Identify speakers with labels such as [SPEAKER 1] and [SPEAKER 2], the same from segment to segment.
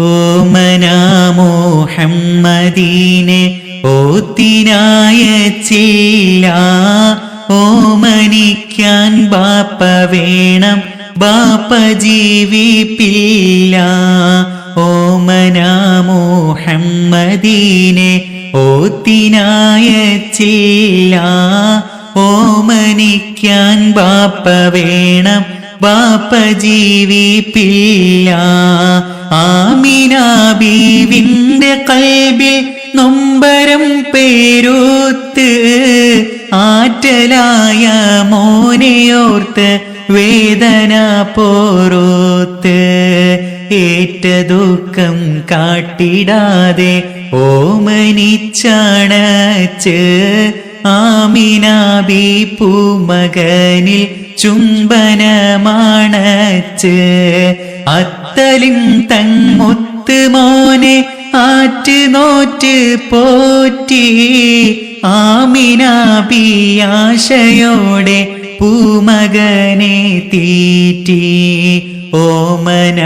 [SPEAKER 1] ഓമന മുഹമ്മദീനെ ഓത്തിനായച്ചില്ല. ഓമനിക്കാൻ ബാപ്പ വേണം, ബാപ്പ ജീവിപ്പില്ല. ഓമന മുഹമ്മദീനെ ഓത്തിനായച്ചില്ല. ഓമനിക്കാൻ ബാപ്പ വേണം, ബാപ്പ ജീവിപ്പില്ല. ആമിന ബീവിന്റെ കൽബിൽ നൊമ്പരം പേരൂത്ത്, ആറ്റലായ മോനെയോർത്ത് വേദന പോറൂത്ത്. ഏറ്റ ദുഃഖം കാട്ടിടാതെ ഓമനിച്ചണച്ച് ആമിന ബീ പൂമകനിൽ ചുംബനമാണച്ച്. അത്തലിൻ തങ്മുത്ത് മോനെ ആറ്റ് നോറ്റ് പോറ്റി, ആമിന ബീ ആശയോടെ പൂമകനെ തീറ്റി. ഓമന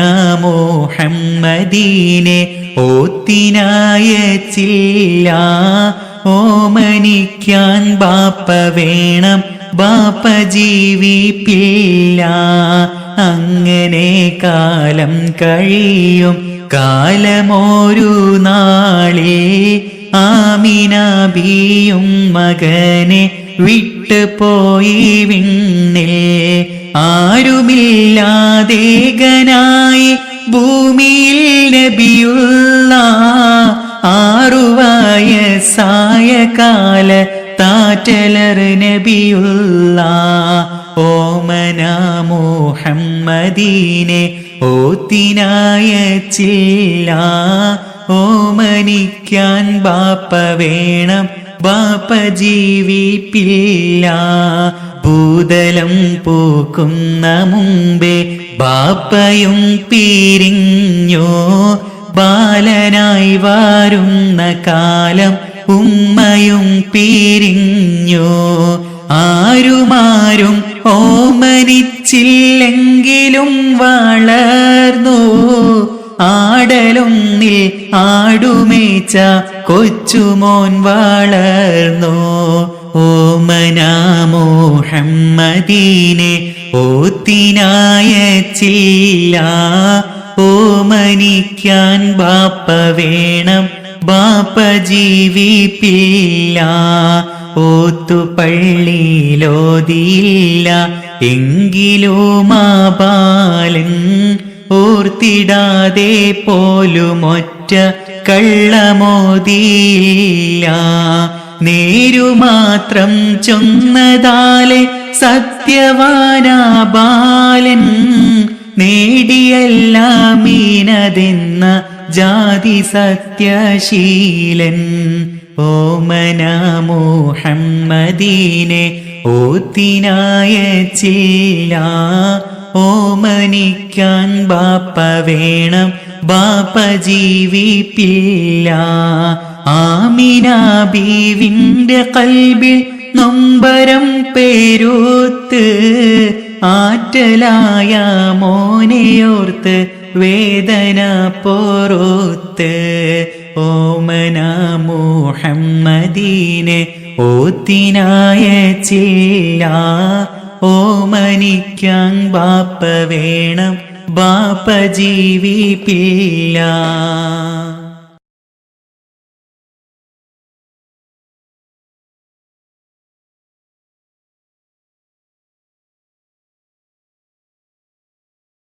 [SPEAKER 1] മുഹമ്മദീനെ ഓത്തിനായച്ചില്ല. ഓമനിക്കാൻ ബാപ്പ വേണം, ബാപ്പ ജീവിപ്പില്ല. അങ്ങനെ കാലം കഴിയും, കാലമൊരു നാളിൽ ആമിന ബിയും മകനെ വിട്ടുപോയി വിണ്ണിൽ. ആരുമില്ലാതേകനായി ഭൂമിയിൽ നബിയുള്ള 6 വയസ്സായ കാല താറ്റലർ നബിയുള്ള. ഓമന മുഹമ്മദീനെ ഓത്തിനായച്ചില്ല. ഓമനിക്കാൻ ബാപ്പ വേണം, ബാപ്പ ജീവിപ്പില്ല. ഭൂതലം പൂക്കുന്ന മുമ്പേ ബാപ്പയും പിരിഞ്ഞു. ബാലനായി വാരുന്ന കാലം ഉമ്മയും പിരിഞ്ഞു. ആരുമാരും ഓമനിച്ചില്ലെങ്കിലും വളർന്നു. ആടലൊന്നിൽ ആടുമേച്ച കൊച്ചുമോൻ വളർന്നു. ഓമന മുഹമ്മദീനെ ഓത്തിനായച്ചില്ല. ഓമനിക്കാൻ ബാപ്പ വേണം, ബാപ്പ ജീവിപ്പില്ല. ഓത്തുപള്ളിയിലോതിയില്ല എങ്കിലും ആ ബാലൻ ഓർത്തിടാതെ പോലുമൊറ്റ കള്ളമോതിയില്ല. നേരുമാത്രം ചൊന്നതാലെ സത്യവാനാ ബാലൻ നേടിയെല്ലാം മീനതെന്ന ജാതി സത്യശീലൻ. ഓമന മുഹമ്മദീനെ ഓത്തിനായച്ചില്ല. ഓമനിക്കാൻ ബാപ്പ വേണം, ബാപ്പ ജീവിപ്പില്ല. ആമിന ബീവിന്റെ കൽബിൽ നൊമ്പരം പേരൂത്ത്, ആറ്റലായ മോനെയോർത്ത് വേദന പോറൂത്ത്. ഓമന മുഹമ്മദീനെ ഓത്തിനായച്ചില്ല. ഓമനിക്കാൻ ബാപ്പ വേണം, ബാപ്പ ജീവിപ്പില്ല.